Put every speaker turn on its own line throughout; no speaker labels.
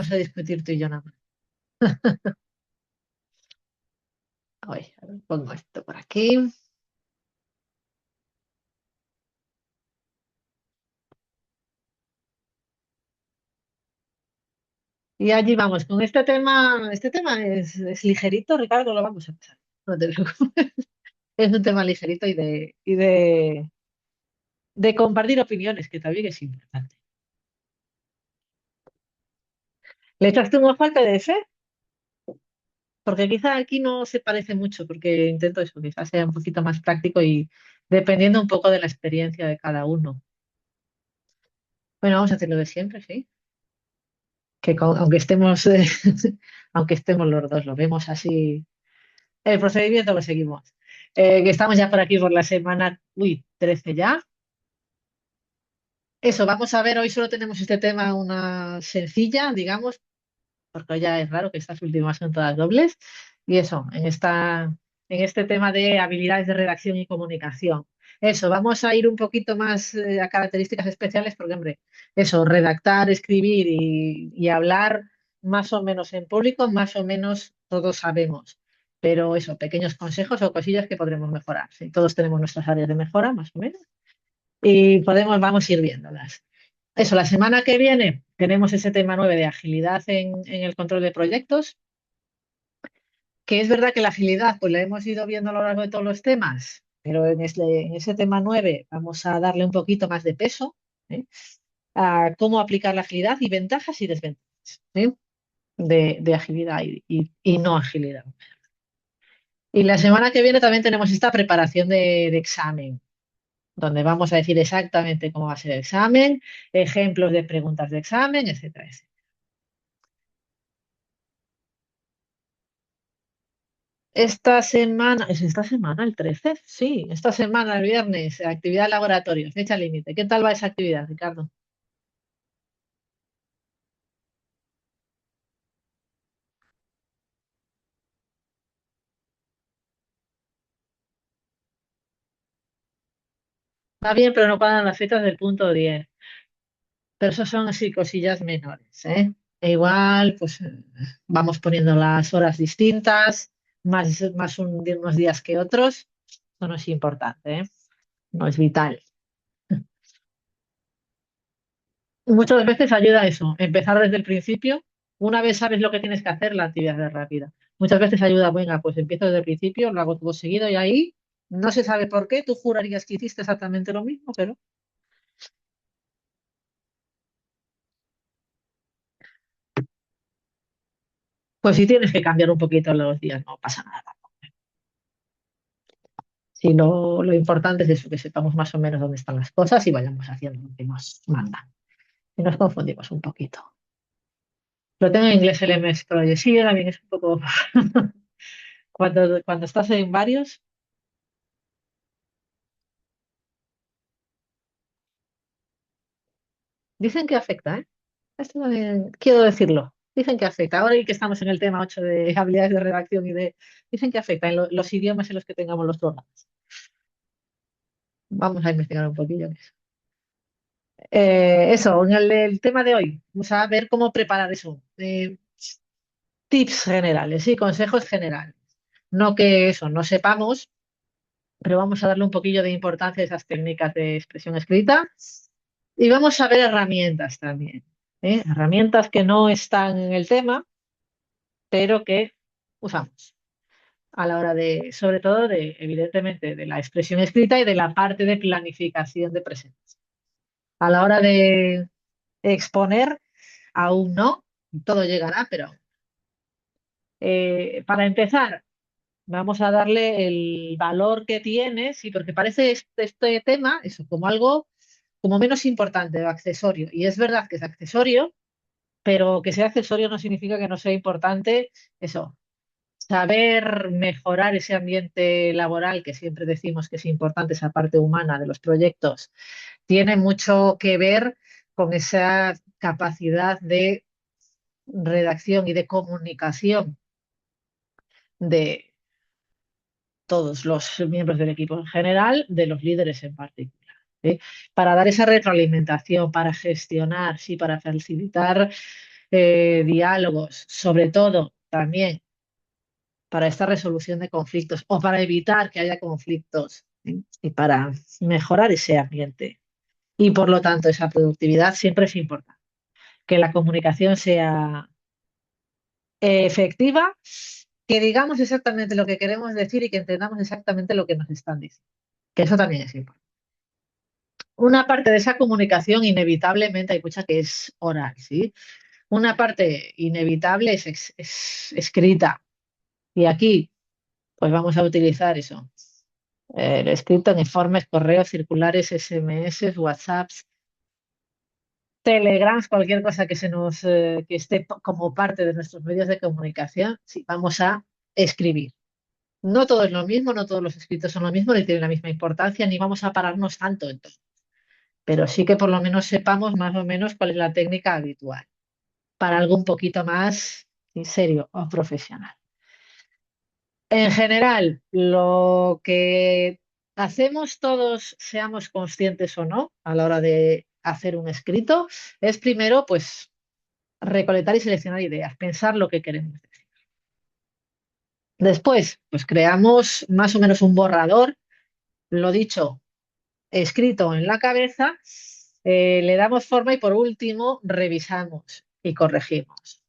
vamos a discutir tú y yo nada más. A ver, pongo esto por aquí. Y allí vamos, con este tema es ligerito, Ricardo, lo vamos a pasar. No te preocupes. Es un tema ligerito de compartir opiniones, que también es importante. ¿Le echaste un ojo al PDF? Porque quizá aquí no se parece mucho, porque intento eso, quizás sea un poquito más práctico y dependiendo un poco de la experiencia de cada uno. Bueno, vamos a hacerlo de siempre, sí. Aunque estemos, aunque estemos los dos, lo vemos así. El procedimiento lo seguimos. Que estamos ya por aquí por la semana, 13 ya. Eso, vamos a ver, hoy solo tenemos este tema, una sencilla, digamos, porque ya es raro que estas últimas son todas dobles. Y eso, en este tema de habilidades de redacción y comunicación. Eso, vamos a ir un poquito más a características especiales, porque, hombre, eso, redactar, escribir y hablar más o menos en público, más o menos todos sabemos. Pero eso, pequeños consejos o cosillas que podremos mejorar. Sí, todos tenemos nuestras áreas de mejora, más o menos, y vamos a ir viéndolas. Eso, la semana que viene tenemos ese tema 9 de agilidad en el control de proyectos, que es verdad que la agilidad pues la hemos ido viendo a lo largo de todos los temas, pero en ese tema 9 vamos a darle un poquito más de peso, ¿eh? A cómo aplicar la agilidad y ventajas y desventajas, ¿eh? De agilidad y no agilidad. Y la semana que viene también tenemos esta preparación de examen, donde vamos a decir exactamente cómo va a ser el examen, ejemplos de preguntas de examen, etcétera, etcétera. ¿Es esta semana el 13? Sí, esta semana, el viernes, actividad laboratorio, fecha límite. ¿Qué tal va esa actividad, Ricardo? Va bien, pero no cuadran las fechas del punto 10. Pero eso son así cosillas menores, ¿eh? E igual, pues vamos poniendo las horas distintas, unos días que otros. Eso no es importante, ¿eh? No es vital. Muchas veces ayuda eso, empezar desde el principio. Una vez sabes lo que tienes que hacer, la actividad es rápida. Muchas veces ayuda, venga, pues empiezo desde el principio, lo hago todo seguido y ahí no se sabe por qué. Tú jurarías que hiciste exactamente lo mismo, pero pues si tienes que cambiar un poquito los días, no pasa nada. Si no, lo importante es eso, que sepamos más o menos dónde están las cosas y vayamos haciendo lo que nos mandan. Y nos confundimos un poquito. Lo tengo en inglés el MS Project. Sí, también es un poco cuando estás en varios. Dicen que afecta, ¿eh? Esto también quiero decirlo. Dicen que afecta. Ahora y que estamos en el tema 8 de habilidades de redacción Dicen que afecta en los idiomas en los que tengamos los programas. Vamos a investigar un poquillo en eso. Eso, en el tema de hoy, vamos a ver cómo preparar eso. Tips generales, sí, consejos generales. No que eso, no sepamos, pero vamos a darle un poquillo de importancia a esas técnicas de expresión escrita y vamos a ver herramientas también. Herramientas que no están en el tema, pero que usamos a la hora sobre todo evidentemente, de la expresión escrita y de la parte de planificación de presencia. A la hora de exponer, aún no, todo llegará, pero para empezar, vamos a darle el valor que tiene, sí, porque parece este tema, eso, como algo como menos importante o accesorio. Y es verdad que es accesorio, pero que sea accesorio no significa que no sea importante eso, saber mejorar ese ambiente laboral que siempre decimos que es importante, esa parte humana de los proyectos, tiene mucho que ver con esa capacidad de redacción y de comunicación de todos los miembros del equipo en general, de los líderes en particular. ¿Sí? Para dar esa retroalimentación, para gestionar, sí, para facilitar. diálogos, sobre todo también para esta resolución de conflictos o para evitar que haya conflictos, ¿sí? Y para mejorar ese ambiente. Y por lo tanto, esa productividad siempre es importante. Que la comunicación sea efectiva, que digamos exactamente lo que queremos decir y que entendamos exactamente lo que nos están diciendo. Que eso también es importante. Una parte de esa comunicación, inevitablemente, hay mucha que es oral, ¿sí? Una parte inevitable es escrita. Y aquí, pues vamos a utilizar eso. El escrito en informes, correos, circulares, SMS, WhatsApps, Telegrams, cualquier cosa que que esté como parte de nuestros medios de comunicación, sí, vamos a escribir. No todo es lo mismo, no todos los escritos son lo mismo, ni tienen la misma importancia, ni vamos a pararnos tanto en todo. Pero sí que por lo menos sepamos más o menos cuál es la técnica habitual para algo un poquito más en serio o profesional. En general, lo que hacemos todos, seamos conscientes o no, a la hora de hacer un escrito, es primero, pues, recolectar y seleccionar ideas, pensar lo que queremos decir. Después, pues, creamos más o menos un borrador, lo dicho, escrito en la cabeza, le damos forma y por último, revisamos y corregimos.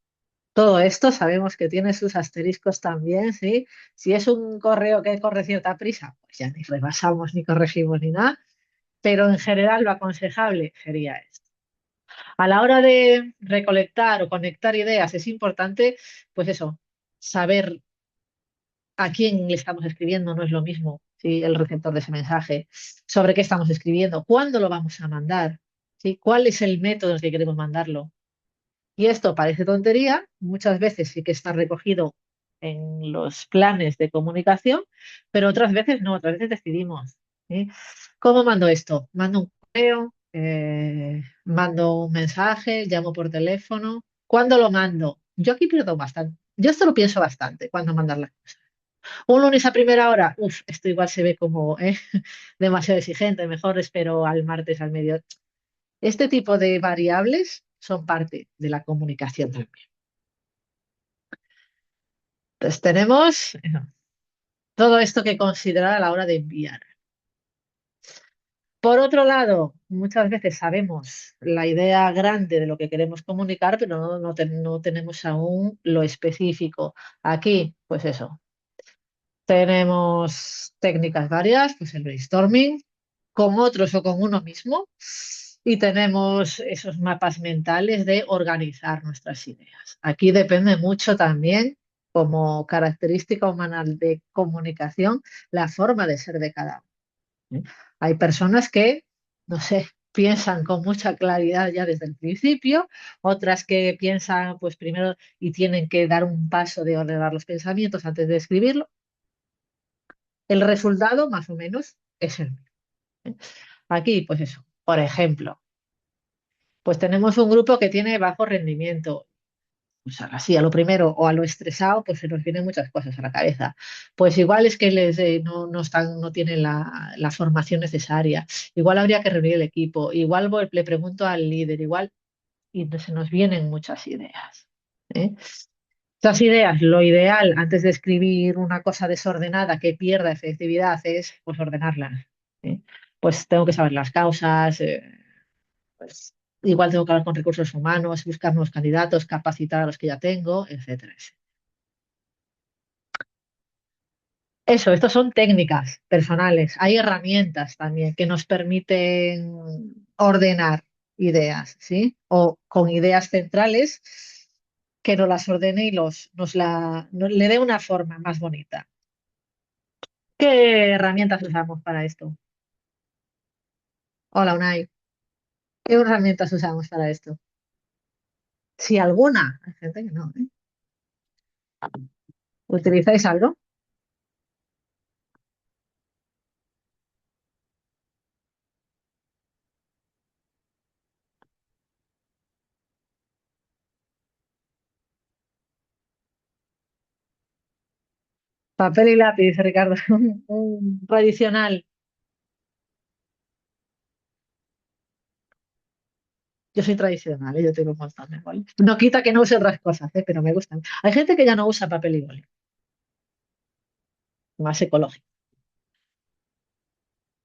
Todo esto sabemos que tiene sus asteriscos también, ¿sí? Si es un correo que corre cierta prisa, pues ya ni rebasamos, ni corregimos, ni nada. Pero en general lo aconsejable sería esto. A la hora de recolectar o conectar ideas es importante, pues eso, saber a quién le estamos escribiendo, no es lo mismo, ¿sí? El receptor de ese mensaje, sobre qué estamos escribiendo, cuándo lo vamos a mandar, ¿sí? ¿Cuál es el método en el que queremos mandarlo? Y esto parece tontería, muchas veces sí que está recogido en los planes de comunicación, pero otras veces no, otras veces decidimos. ¿Sí? ¿Cómo mando esto? Mando un correo, mando un mensaje, llamo por teléfono. ¿Cuándo lo mando? Yo aquí pierdo bastante. Yo esto lo pienso bastante cuando mandar las cosas. Un lunes a primera hora, uff, esto igual se ve como demasiado exigente, mejor espero al martes al medio. Este tipo de variables son parte de la comunicación también. Entonces tenemos todo esto que considerar a la hora de enviar. Por otro lado, muchas veces sabemos la idea grande de lo que queremos comunicar, pero no tenemos aún lo específico. Aquí, pues eso, tenemos técnicas varias, pues el brainstorming, con otros o con uno mismo, y tenemos esos mapas mentales de organizar nuestras ideas. Aquí depende mucho también, como característica humana de comunicación, la forma de ser de cada uno. ¿Eh? Hay personas que, no sé, piensan con mucha claridad ya desde el principio, otras que piensan pues primero y tienen que dar un paso de ordenar los pensamientos antes de escribirlo. El resultado, más o menos, es el mismo. ¿Eh? Aquí, pues eso, por ejemplo, pues tenemos un grupo que tiene bajo rendimiento. Pues así, a lo primero o a lo estresado, pues se nos vienen muchas cosas a la cabeza. Pues igual es que no están, no tienen la formación necesaria. Igual habría que reunir el equipo. Igual le pregunto al líder, igual, y se nos vienen muchas ideas. ¿Eh? Estas ideas, lo ideal antes de escribir una cosa desordenada que pierda efectividad es pues ordenarlas. ¿Eh? Pues tengo que saber las causas, pues igual tengo que hablar con recursos humanos, buscar nuevos candidatos, capacitar a los que ya tengo, etcétera. Eso, estos son técnicas personales. Hay herramientas también que nos permiten ordenar ideas, ¿sí? O con ideas centrales que nos las ordene y le dé una forma más bonita. ¿Qué herramientas usamos para esto? Hola, Unai. ¿Qué herramientas usamos para esto? Si alguna, hay gente que no, ¿eh? ¿Utilizáis algo? Papel y lápiz, Ricardo. Un tradicional. Yo soy tradicional, ¿eh? Yo tengo un montón de boli. No quita que no use otras cosas, ¿eh? Pero me gustan. Hay gente que ya no usa papel y boli, más ecológico.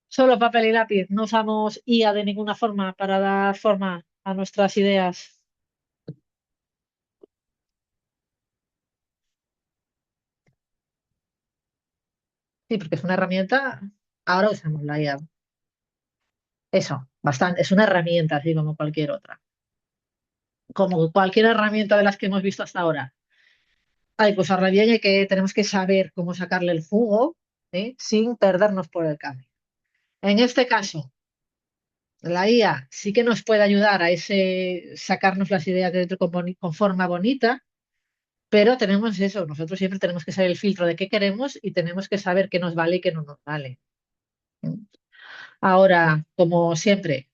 Solo papel y lápiz. No usamos IA de ninguna forma para dar forma a nuestras ideas. Sí, porque es una herramienta. Ahora usamos la IA. Eso, bastante. Es una herramienta, así como cualquier otra. Como cualquier herramienta de las que hemos visto hasta ahora. Hay que usarla bien y que tenemos que saber cómo sacarle el jugo, ¿eh? Sin perdernos por el camino. En este caso, la IA sí que nos puede ayudar a ese sacarnos las ideas de dentro con forma bonita, pero tenemos eso, nosotros siempre tenemos que saber el filtro de qué queremos y tenemos que saber qué nos vale y qué no nos vale. Ahora, como siempre,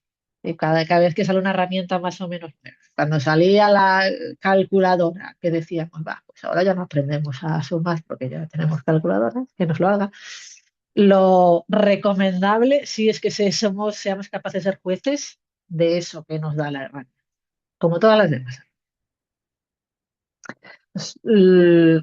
cada vez que sale una herramienta más o menos, cuando salía la calculadora, que decíamos, va, pues ahora ya no aprendemos a sumar porque ya tenemos calculadoras, que nos lo haga. Lo recomendable sí es que seamos capaces de ser jueces de eso que nos da la herramienta, como todas las demás.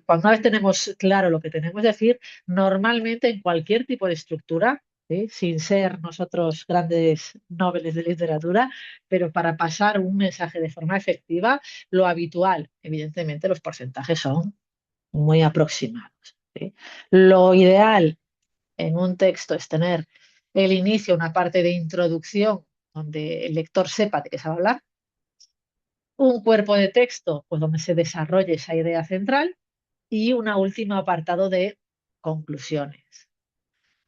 Cuando una vez tenemos claro lo que tenemos que decir, normalmente en cualquier tipo de estructura, ¿sí? Sin ser nosotros grandes noveles de literatura, pero para pasar un mensaje de forma efectiva, lo habitual, evidentemente los porcentajes son muy aproximados, ¿sí? Lo ideal en un texto es tener el inicio, una parte de introducción donde el lector sepa de qué se va a hablar, un cuerpo de texto pues donde se desarrolle esa idea central y un último apartado de conclusiones.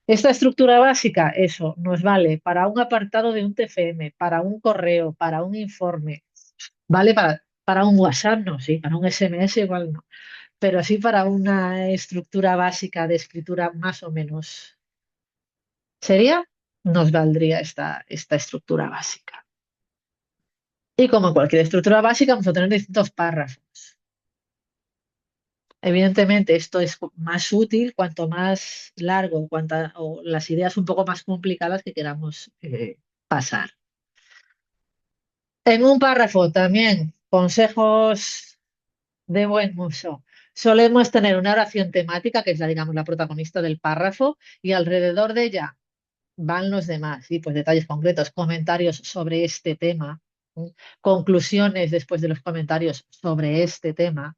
Esta estructura básica, eso, nos vale para un apartado de un TFM, para un correo, para un informe, vale para un WhatsApp, no, sí, para un SMS igual no, pero sí para una estructura básica de escritura más o menos seria, nos valdría esta estructura básica. Y como cualquier estructura básica, vamos a tener distintos párrafos. Evidentemente, esto es más útil cuanto más largo, o las ideas un poco más complicadas que queramos pasar. En un párrafo también, consejos de buen uso. Solemos tener una oración temática, que es la, digamos, la protagonista del párrafo, y alrededor de ella van los demás, y pues detalles concretos, comentarios sobre este tema, ¿sí? Conclusiones después de los comentarios sobre este tema.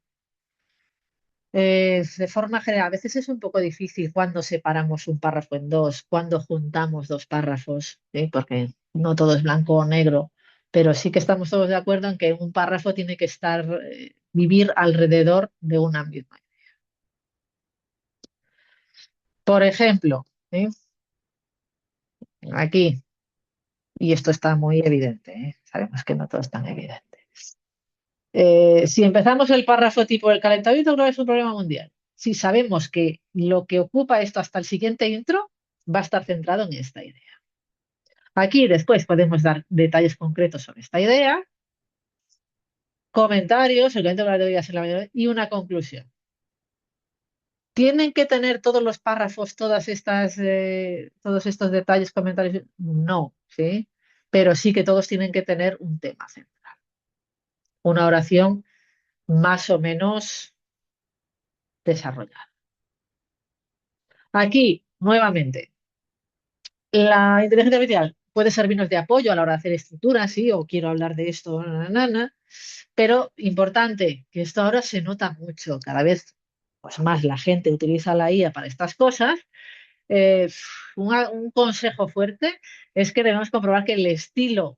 De forma general, a veces es un poco difícil cuando separamos un párrafo en dos, cuando juntamos dos párrafos, ¿sí? Porque no todo es blanco o negro, pero sí que estamos todos de acuerdo en que un párrafo tiene que estar, vivir alrededor de una misma. Por ejemplo, ¿sí? Aquí, y esto está muy evidente, sabemos que no todo es tan evidente. Si empezamos el párrafo tipo el calentamiento global es un problema mundial, si sabemos que lo que ocupa esto hasta el siguiente intro va a estar centrado en esta idea. Aquí después podemos dar detalles concretos sobre esta idea, comentarios, el calentamiento global debería ser la mayoría, y una conclusión. ¿Tienen que tener todos los párrafos, todos estos detalles, comentarios? No, ¿sí? Pero sí que todos tienen que tener un tema central, una oración más o menos desarrollada. Aquí, nuevamente, la inteligencia artificial puede servirnos de apoyo a la hora de hacer estructuras, sí, o quiero hablar de esto, pero importante, que esto ahora se nota mucho, cada vez pues, más la gente utiliza la IA para estas cosas. Eh, un consejo fuerte es que debemos comprobar que el estilo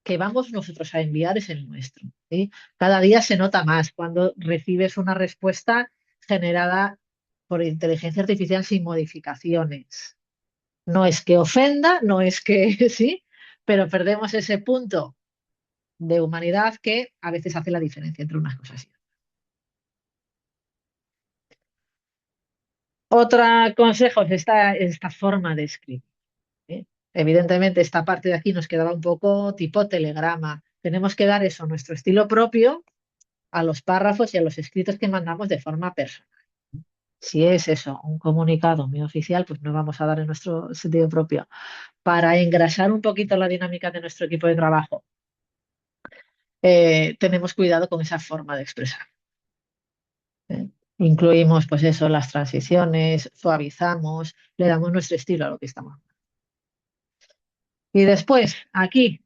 que vamos nosotros a enviar es el nuestro, ¿sí? Cada día se nota más cuando recibes una respuesta generada por inteligencia artificial sin modificaciones. No es que ofenda, no es que sí, pero perdemos ese punto de humanidad que a veces hace la diferencia entre unas cosas y otras. Otro consejo es esta forma de escribir, ¿sí? Evidentemente, esta parte de aquí nos quedaba un poco tipo telegrama. Tenemos que dar eso, nuestro estilo propio, a los párrafos y a los escritos que mandamos de forma personal. Si es eso, un comunicado muy oficial, pues no vamos a dar en nuestro sentido propio. Para engrasar un poquito la dinámica de nuestro equipo de trabajo, tenemos cuidado con esa forma de expresar. ¿Eh? Incluimos, pues eso, las transiciones, suavizamos, le damos nuestro estilo a lo que estamos. Y después, aquí,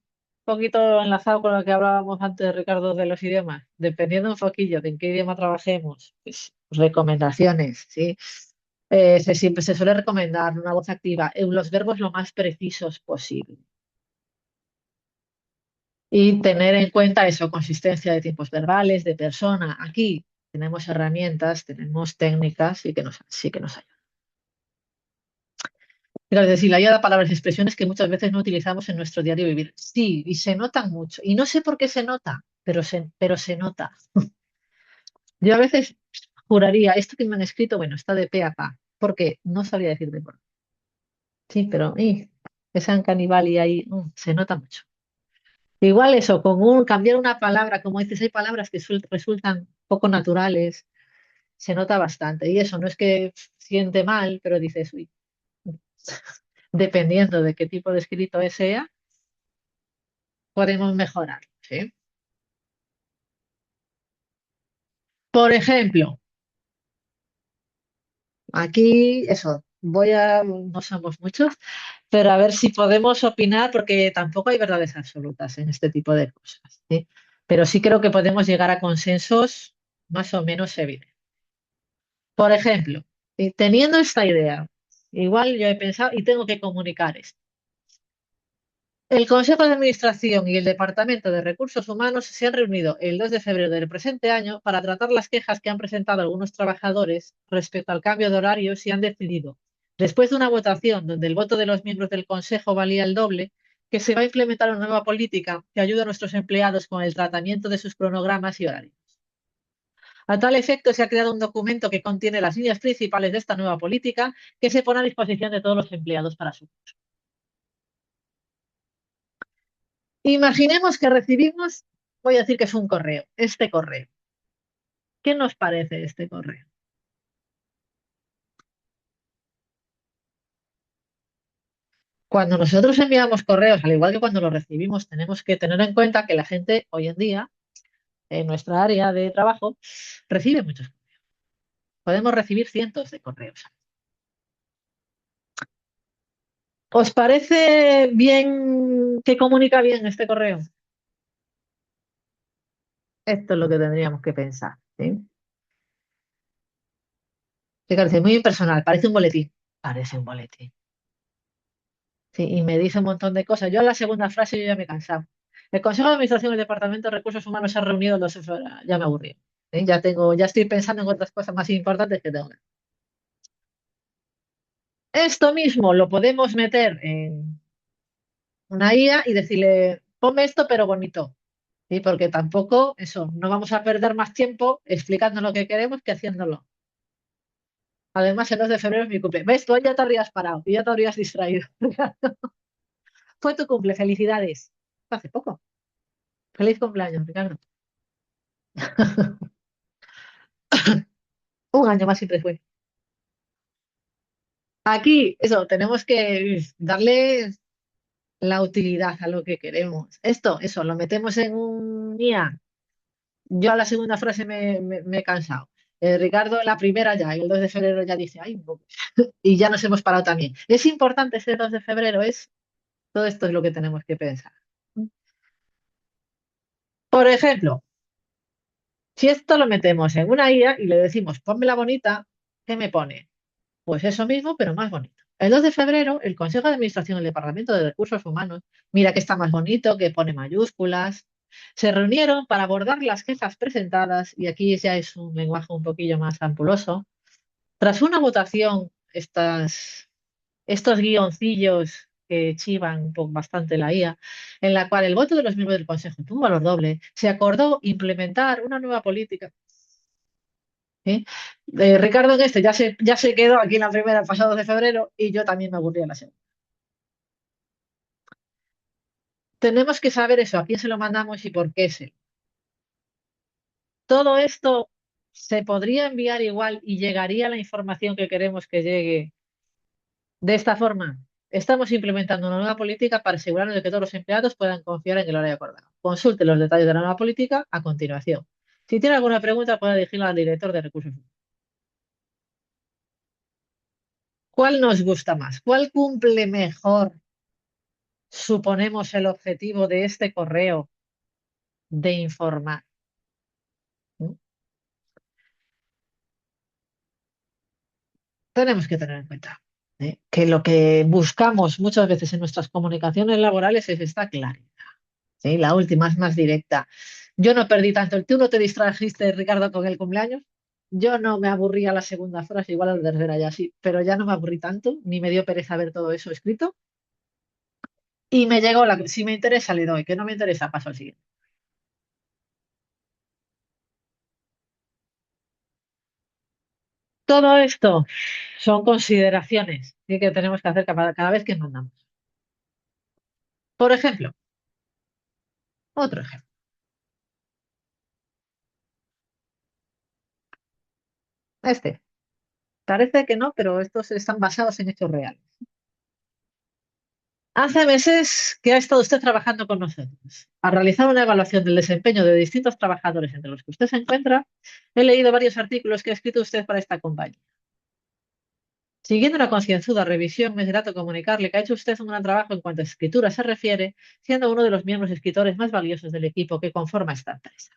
un poquito enlazado con lo que hablábamos antes, Ricardo, de los idiomas, dependiendo un poquillo de en qué idioma trabajemos, pues, recomendaciones, ¿sí? Siempre se suele recomendar una voz activa en los verbos lo más precisos posible. Y tener en cuenta eso, consistencia de tiempos verbales, de persona. Aquí tenemos herramientas, tenemos técnicas y que sí que nos ayudan. Pero es decir, la guía palabras y expresiones que muchas veces no utilizamos en nuestro diario vivir. Sí, y se notan mucho. Y no sé por qué se nota, pero se nota. Yo a veces juraría, esto que me han escrito, bueno, está de pe a pa, porque no sabría decirte por qué. Sí, pero esa canibal y ahí se nota mucho. Igual eso, con cambiar una palabra, como dices, hay palabras que resultan poco naturales, se nota bastante. Y eso no es que siente mal, pero dices, uy, dependiendo de qué tipo de escrito sea, podemos mejorar. ¿Sí? Por ejemplo, aquí, eso, no somos muchos, pero a ver si podemos opinar, porque tampoco hay verdades absolutas en este tipo de cosas, ¿sí? Pero sí creo que podemos llegar a consensos más o menos evidentes. Por ejemplo, teniendo esta idea, igual yo he pensado y tengo que comunicar esto. El Consejo de Administración y el Departamento de Recursos Humanos se han reunido el 2 de febrero del presente año para tratar las quejas que han presentado algunos trabajadores respecto al cambio de horarios y han decidido, después de una votación donde el voto de los miembros del Consejo valía el doble, que se va a implementar una nueva política que ayude a nuestros empleados con el tratamiento de sus cronogramas y horarios. A tal efecto, se ha creado un documento que contiene las líneas principales de esta nueva política que se pone a disposición de todos los empleados para su uso. Imaginemos que recibimos, voy a decir que es un correo, este correo. ¿Qué nos parece este correo? Cuando nosotros enviamos correos, al igual que cuando los recibimos, tenemos que tener en cuenta que la gente hoy en día, en nuestra área de trabajo, recibe muchos. Podemos recibir cientos de correos. ¿Os parece bien que comunica bien este correo? Esto es lo que tendríamos que pensar. ¿Sí? Fíjate, es muy impersonal, parece un boletín. Parece un boletín. Sí, y me dice un montón de cosas. Yo en la segunda frase yo ya me he cansado. El Consejo de Administración del Departamento de Recursos Humanos se ha reunido el 12 de febrero. Ya me aburrí. Ya estoy pensando en otras cosas más importantes que tengo. Esto mismo lo podemos meter en una IA y decirle, ponme esto pero bonito. ¿Sí? Porque tampoco, eso, no vamos a perder más tiempo explicando lo que queremos que haciéndolo. Además, el 2 de febrero es mi cumple. ¿Ves? Tú ya te habrías parado y ya te habrías distraído. Fue tu cumple, felicidades. Hace poco. Feliz cumpleaños, Ricardo. Un año más siempre fue. Aquí, eso, tenemos que darle la utilidad a lo que queremos. Esto, eso, lo metemos en un IA. Yo a la segunda frase me he cansado. Ricardo, en la primera ya, y el 2 de febrero ya dice, ay, no". Y ya nos hemos parado también. Es importante ese 2 de febrero, todo esto es lo que tenemos que pensar. Por ejemplo, si esto lo metemos en una IA y le decimos, la bonita, ¿qué me pone? Pues eso mismo, pero más bonito. El 2 de febrero, el Consejo de Administración del Departamento de Recursos Humanos, mira que está más bonito, que pone mayúsculas, se reunieron para abordar las quejas presentadas, y aquí ya es un lenguaje un poquillo más ampuloso. Tras una votación, estos guioncillos que chivan bastante la IA, en la cual el voto de los miembros del Consejo tuvo un valor doble, se acordó implementar una nueva política. ¿Sí? Ricardo en este ya se quedó aquí en la primera el pasado de febrero y yo también me aburrí en la segunda. Tenemos que saber eso, a quién se lo mandamos y por qué se. Todo esto se podría enviar igual y llegaría la información que queremos que llegue de esta forma. Estamos implementando una nueva política para asegurarnos de que todos los empleados puedan confiar en el horario acordado. Consulte los detalles de la nueva política a continuación. Si tiene alguna pregunta, puede dirigirla al director de recursos humanos. ¿Cuál nos gusta más? ¿Cuál cumple mejor, suponemos, el objetivo de este correo de informar? ¿Mm? Tenemos que tener en cuenta, que lo que buscamos muchas veces en nuestras comunicaciones laborales es esta claridad. ¿Sí? La última es más directa. Yo no perdí tanto. ¿Tú no te distrajiste, Ricardo, con el cumpleaños? Yo no me aburría la segunda frase, igual a la tercera ya sí, pero ya no me aburrí tanto, ni me dio pereza ver todo eso escrito. Y me llegó si me interesa, le doy, que no me interesa, paso al siguiente. Todo esto son consideraciones, ¿sí?, que tenemos que hacer cada vez que mandamos. Por ejemplo, otro ejemplo. Este. Parece que no, pero estos están basados en hechos reales. Hace meses que ha estado usted trabajando con nosotros. Al realizar una evaluación del desempeño de distintos trabajadores entre los que usted se encuentra, he leído varios artículos que ha escrito usted para esta compañía. Siguiendo una concienzuda revisión, me es grato comunicarle que ha hecho usted un gran trabajo en cuanto a escritura se refiere, siendo uno de los miembros escritores más valiosos del equipo que conforma esta empresa.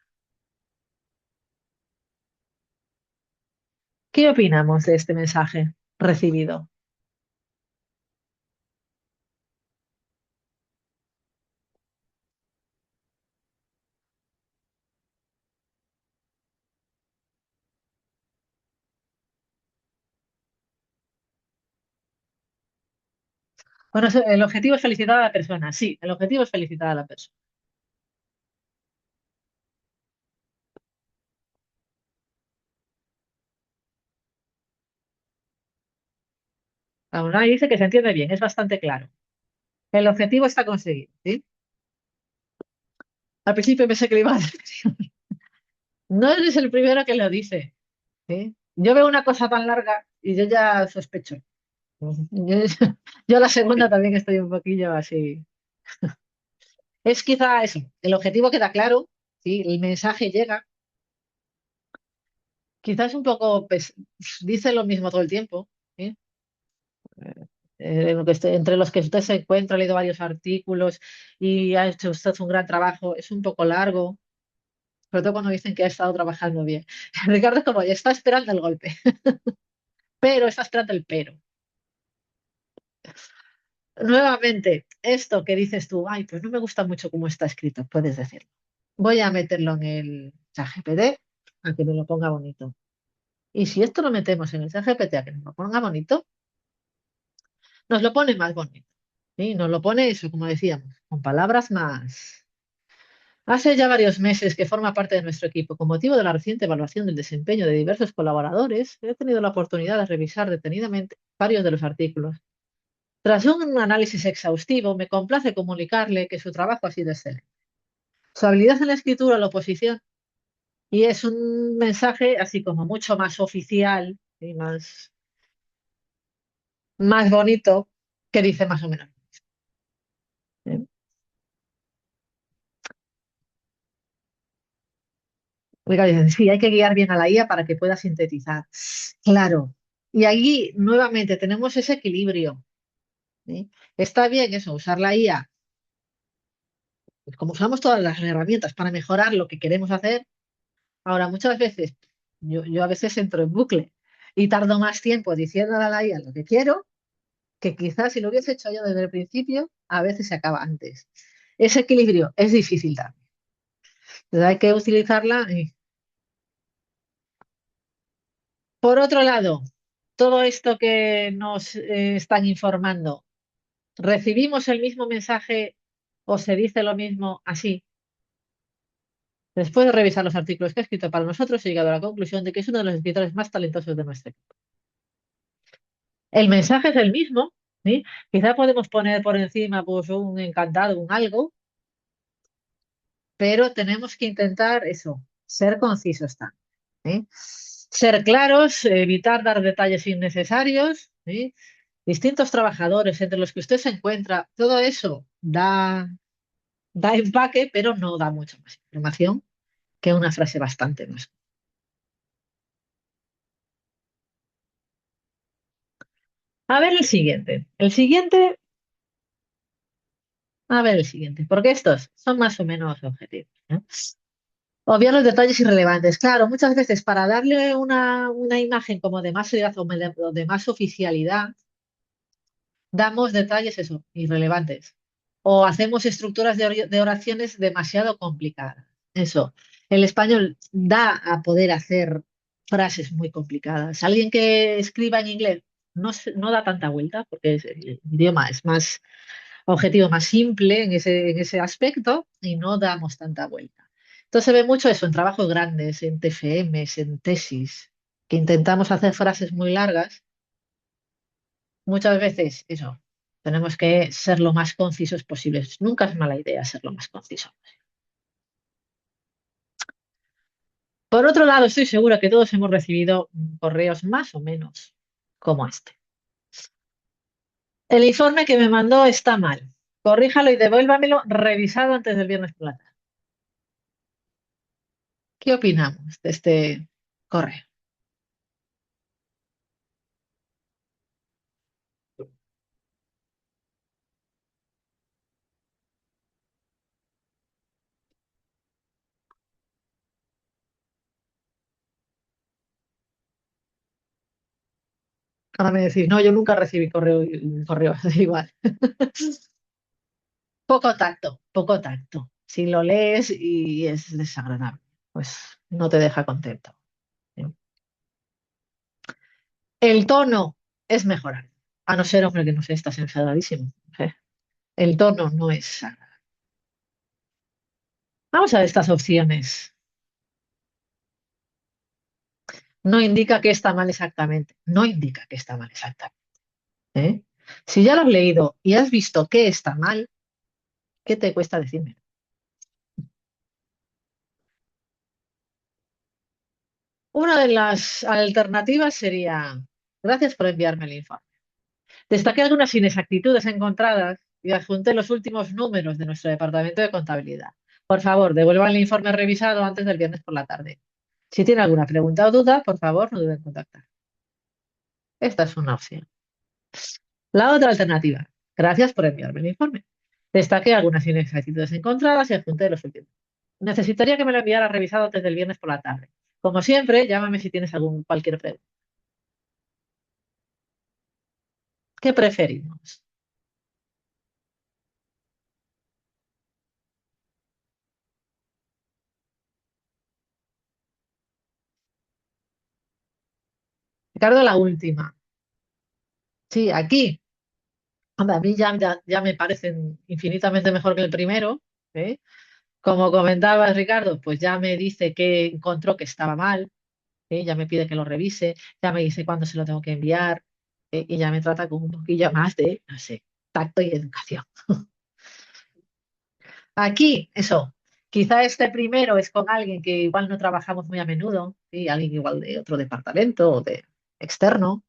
¿Qué opinamos de este mensaje recibido? Bueno, el objetivo es felicitar a la persona. Sí, el objetivo es felicitar a la persona. Aún ahí dice que se entiende bien, es bastante claro. El objetivo está conseguido, ¿sí? Al principio pensé que le iba a decir. No eres el primero que lo dice, ¿sí? Yo veo una cosa tan larga y yo ya sospecho. Yo, yo la segunda también estoy un poquillo así. Es quizá eso, el objetivo queda claro, ¿sí? El mensaje llega. Quizás un poco, dice lo mismo todo el tiempo, ¿sí? Entre los que usted se encuentra, ha leído varios artículos y ha hecho usted un gran trabajo, es un poco largo, sobre todo cuando dicen que ha estado trabajando bien. Ricardo es como, está esperando el golpe, pero está esperando el pero. Nuevamente, esto que dices tú, ay, pues no me gusta mucho cómo está escrito, puedes decirlo. Voy a meterlo en el ChatGPT a que me lo ponga bonito. Y si esto lo metemos en el ChatGPT a que nos lo ponga bonito, nos lo pone más bonito. ¿Sí? Nos lo pone eso, como decíamos, con palabras más. Hace ya varios meses que forma parte de nuestro equipo. Con motivo de la reciente evaluación del desempeño de diversos colaboradores, he tenido la oportunidad de revisar detenidamente varios de los artículos. Tras un análisis exhaustivo, me complace comunicarle que su trabajo ha sido excelente. Su habilidad en la escritura, la oposición, y es un mensaje así como mucho más oficial y más bonito que dice más o menos. ¿Eh? Oiga, dicen, sí, hay que guiar bien a la IA para que pueda sintetizar. Claro. Y ahí nuevamente tenemos ese equilibrio. ¿Sí? Está bien eso, usar la IA, pues como usamos todas las herramientas para mejorar lo que queremos hacer. Ahora, muchas veces, yo a veces entro en bucle y tardo más tiempo diciéndole a la IA lo que quiero, que quizás si lo hubiese hecho yo desde el principio, a veces se acaba antes. Ese equilibrio es difícil también. Entonces hay que utilizarla. Por otro lado, todo esto que nos están informando, ¿recibimos el mismo mensaje o se dice lo mismo así? Después de revisar los artículos que ha escrito para nosotros, he llegado a la conclusión de que es uno de los escritores más talentosos de nuestro equipo. El mensaje es el mismo, ¿sí? Quizá podemos poner por encima pues, un encantado, un algo, pero tenemos que intentar eso, ser concisos también, ¿sí? Ser claros, evitar dar detalles innecesarios, ¿sí? Distintos trabajadores entre los que usted se encuentra, todo eso da. Da empaque, pero no da mucha más información que una frase bastante más. A ver el siguiente. A ver el siguiente, porque estos son más o menos objetivos, ¿no? Obviar los detalles irrelevantes. Claro, muchas veces para darle una imagen como de más seriedad o de más oficialidad, damos detalles eso, irrelevantes. O hacemos estructuras de oraciones demasiado complicadas. Eso. El español da a poder hacer frases muy complicadas. Alguien que escriba en inglés no da tanta vuelta porque el idioma es más objetivo, más simple en ese aspecto y no damos tanta vuelta. Entonces se ve mucho eso en trabajos grandes, en TFMs, en tesis, que intentamos hacer frases muy largas. Muchas veces, eso, tenemos que ser lo más concisos posibles. Nunca es mala idea ser lo más conciso. Por otro lado, estoy segura que todos hemos recibido correos más o menos como este. El informe que me mandó está mal. Corríjalo y devuélvamelo revisado antes del viernes por la tarde. ¿Qué opinamos de este correo? Ahora me decís, no, yo nunca recibí correo igual. Poco tacto, poco tacto. Si lo lees y es desagradable, pues no te deja contento. El tono es mejorable. A no ser, hombre, que no sé, estás enfadadísimo. El tono no es agradable. Vamos a ver estas opciones. No indica que está mal exactamente. No indica que está mal exactamente. ¿Eh? Si ya lo has leído y has visto que está mal, ¿qué te cuesta decirme? Una de las alternativas sería, gracias por enviarme el informe. Destaqué algunas inexactitudes encontradas y adjunté los últimos números de nuestro departamento de contabilidad. Por favor, devuelvan el informe revisado antes del viernes por la tarde. Si tiene alguna pregunta o duda, por favor, no duden en contactar. Esta es una opción. La otra alternativa. Gracias por enviarme el informe. Destaqué algunas inexactitudes encontradas y adjunté los últimos. Necesitaría que me lo enviara revisado antes del viernes por la tarde. Como siempre, llámame si tienes cualquier pregunta. ¿Qué preferimos? Ricardo, la última. Sí, aquí. Hombre, a mí ya me parecen infinitamente mejor que el primero, ¿eh? Como comentabas, Ricardo, pues ya me dice que encontró que estaba mal, ¿eh? Ya me pide que lo revise, ya me dice cuándo se lo tengo que enviar, y ya me trata con un poquillo más de, no sé, tacto y educación. Aquí, eso, quizá este primero es con alguien que igual no trabajamos muy a menudo, ¿sí? Alguien igual de otro departamento o de externo,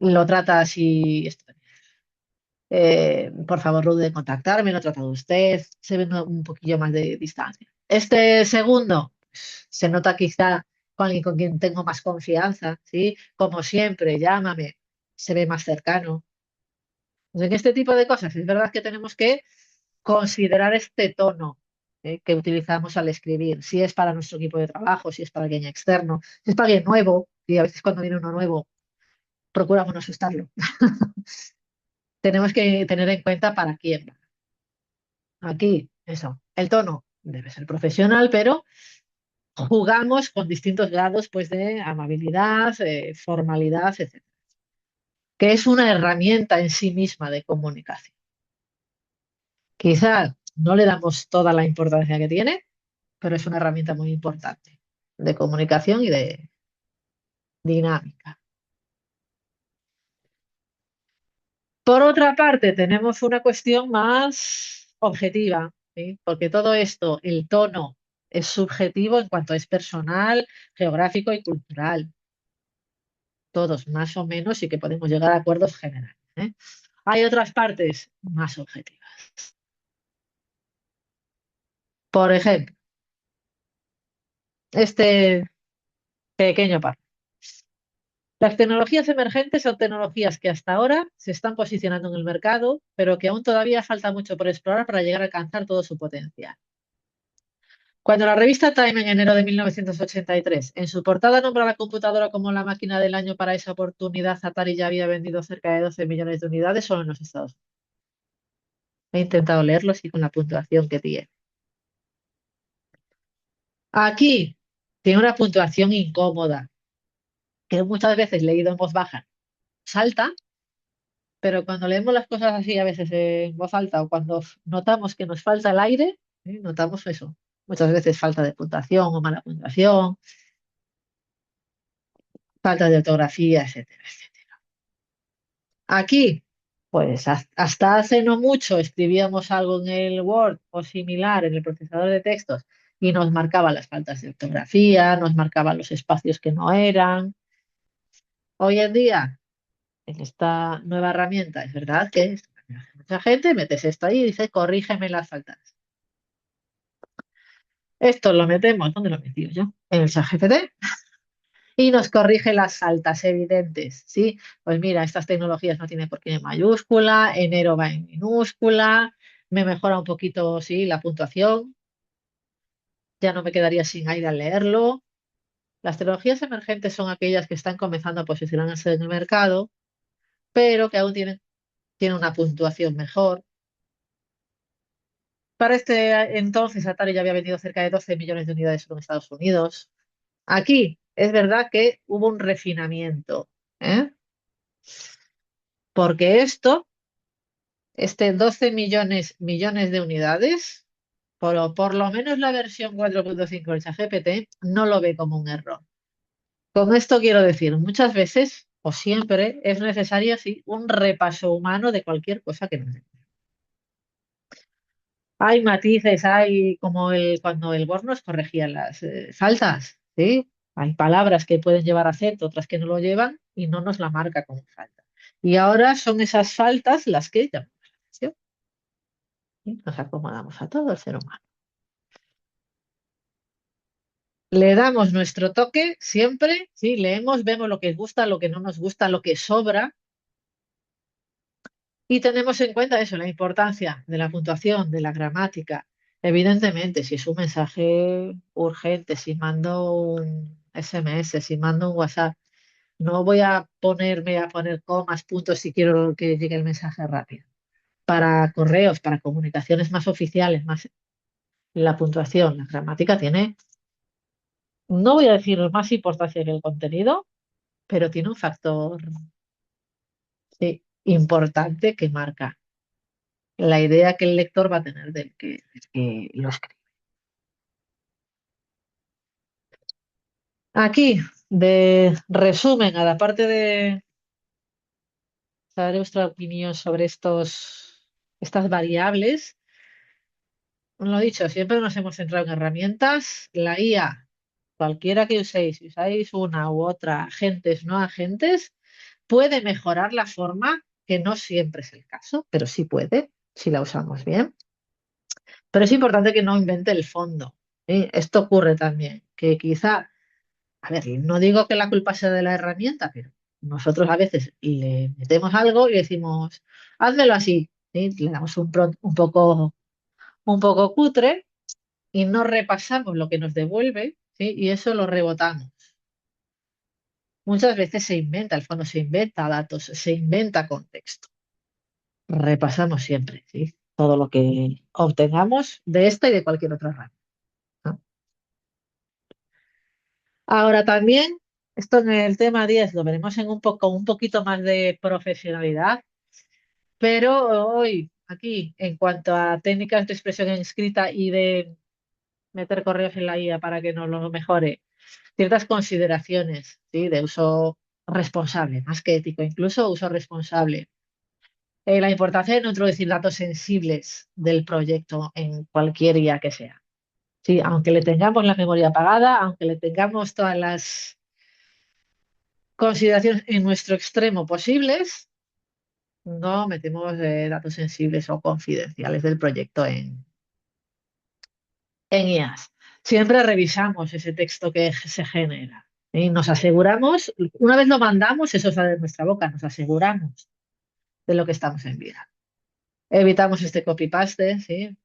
lo trata así. Por favor, no dude en contactarme, lo he tratado usted, se ve un poquillo más de distancia. Este segundo, se nota quizá con alguien con quien tengo más confianza, ¿sí? Como siempre, llámame, se ve más cercano. Pues en este tipo de cosas es verdad que tenemos que considerar este tono, que utilizamos al escribir, si es para nuestro equipo de trabajo, si es para alguien externo, si es para alguien nuevo, y a veces cuando viene uno nuevo procuramos no asustarlo. Tenemos que tener en cuenta para quién va. Aquí, eso, el tono debe ser profesional, pero jugamos con distintos grados pues, de amabilidad, formalidad, etcétera, que es una herramienta en sí misma de comunicación. Quizá no le damos toda la importancia que tiene, pero es una herramienta muy importante de comunicación y de dinámica. Por otra parte, tenemos una cuestión más objetiva, ¿sí? Porque todo esto, el tono, es subjetivo en cuanto es personal, geográfico y cultural. Todos más o menos y que podemos llegar a acuerdos generales, ¿eh? Hay otras partes más objetivas. Por ejemplo, este pequeño par. Las tecnologías emergentes son tecnologías que hasta ahora se están posicionando en el mercado, pero que aún todavía falta mucho por explorar para llegar a alcanzar todo su potencial. Cuando la revista Time en enero de 1983 en su portada nombra a la computadora como la máquina del año para esa oportunidad, Atari ya había vendido cerca de 12 millones de unidades solo en los Estados Unidos. He intentado leerlo así con la puntuación que tiene. Aquí tiene una puntuación incómoda, que muchas veces leído en voz baja salta, pero cuando leemos las cosas así a veces en voz alta o cuando notamos que nos falta el aire, notamos eso. Muchas veces falta de puntuación o mala puntuación, falta de ortografía, etcétera, etcétera. Aquí, pues hasta hace no mucho escribíamos algo en el Word o similar en el procesador de textos y nos marcaba las faltas de ortografía, nos marcaba los espacios que no eran. Hoy en día, en esta nueva herramienta, es verdad que mucha gente metes esto ahí y dice, corrígeme las faltas. Esto lo metemos, ¿dónde lo he metido yo? En el ChatGPT y nos corrige las faltas evidentes, ¿sí? Pues mira, estas tecnologías no tienen por qué en mayúscula, enero va en minúscula, me mejora un poquito, sí, la puntuación, ya no me quedaría sin aire al leerlo. Las tecnologías emergentes son aquellas que están comenzando a posicionarse en el mercado, pero que aún tienen una puntuación mejor. Para este entonces, Atari ya había vendido cerca de 12 millones de unidades solo en Estados Unidos. Aquí es verdad que hubo un refinamiento, ¿eh? Porque este 12 millones de unidades, por lo menos la versión 4.5 del ChatGPT, no lo ve como un error. Con esto quiero decir, muchas veces o siempre es necesario sí, un repaso humano de cualquier cosa que nos den. Hay matices, hay como cuando el Word nos corregía las faltas, ¿sí? Hay palabras que pueden llevar acento, otras que no lo llevan y no nos la marca como falta. Y ahora son esas faltas las que llamamos la atención y nos acomodamos a todo el ser humano. Le damos nuestro toque siempre, ¿sí? Leemos, vemos lo que nos gusta, lo que no nos gusta, lo que sobra y tenemos en cuenta eso, la importancia de la puntuación, de la gramática. Evidentemente, si es un mensaje urgente, si mando un SMS, si mando un WhatsApp, no voy a ponerme a poner comas, puntos si quiero que llegue el mensaje rápido. Para correos, para comunicaciones más oficiales, más la puntuación, la gramática tiene, no voy a decir más importancia que el contenido, pero tiene un factor sí, importante que marca la idea que el lector va a tener del que lo escribe. Aquí, de resumen, a la parte de saber vuestra opinión sobre estas variables, lo dicho, siempre nos hemos centrado en herramientas. La IA, cualquiera que uséis, si usáis una u otra, agentes, no agentes, puede mejorar la forma, que no siempre es el caso, pero sí puede, si la usamos bien. Pero es importante que no invente el fondo. ¿Sí? Esto ocurre también, que quizá, a ver, no digo que la culpa sea de la herramienta, pero nosotros a veces le metemos algo y decimos, házmelo así. ¿Sí? Le damos un poco cutre y no repasamos lo que nos devuelve, ¿sí? Y eso lo rebotamos. Muchas veces se inventa, el fondo se inventa datos, se inventa contexto. Repasamos siempre, ¿sí? Todo lo que obtengamos de esta y de cualquier otra rama, ¿no? Ahora también, esto en el tema 10 lo veremos en un poquito más de profesionalidad, pero hoy aquí, en cuanto a técnicas de expresión en escrita y de meter correos en la IA para que nos lo mejore, ciertas consideraciones, ¿sí? De uso responsable, más que ético, incluso uso responsable. La importancia de no introducir datos sensibles del proyecto en cualquier IA que sea. Sí, aunque le tengamos la memoria apagada, aunque le tengamos todas las consideraciones en nuestro extremo posibles, no metemos datos sensibles o confidenciales del proyecto en IAS. Siempre revisamos ese texto que se genera y nos aseguramos, una vez lo mandamos, eso sale de nuestra boca, nos aseguramos de lo que estamos enviando. Evitamos este copy-paste, ¿sí?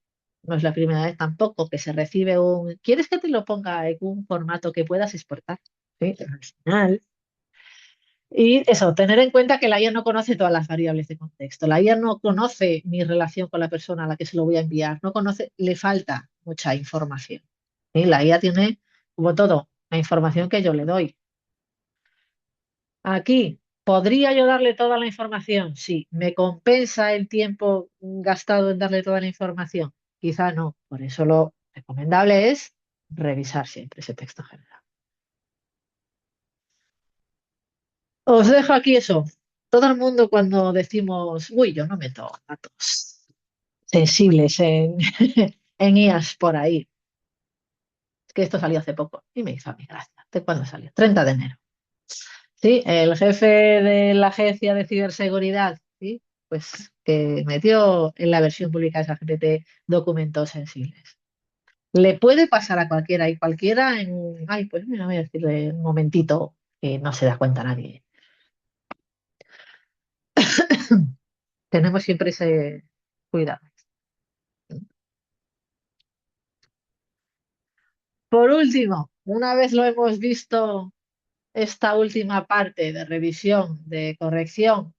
No es la primera vez tampoco que se recibe un... ¿Quieres que te lo ponga en un formato que puedas exportar? Sí, pero al final. Y eso, tener en cuenta que la IA no conoce todas las variables de contexto. La IA no conoce mi relación con la persona a la que se lo voy a enviar. No conoce, le falta mucha información. Y la IA tiene, como todo, la información que yo le doy. Aquí, ¿podría yo darle toda la información? Sí. ¿Me compensa el tiempo gastado en darle toda la información? Quizá no. Por eso lo recomendable es revisar siempre ese texto general. Os dejo aquí eso. Todo el mundo cuando decimos, uy, yo no meto datos sensibles en IAS por ahí. Es que esto salió hace poco y me hizo a mí gracia. ¿De cuándo salió? 30 de enero. Sí, el jefe de la agencia de ciberseguridad, sí, pues que metió en la versión pública de ChatGPT documentos sensibles. Le puede pasar a cualquiera y cualquiera en un, ay, pues mira, voy a decirle un momentito que no se da cuenta nadie. Tenemos siempre ese cuidado. Por último, una vez lo hemos visto, esta última parte de revisión, de corrección,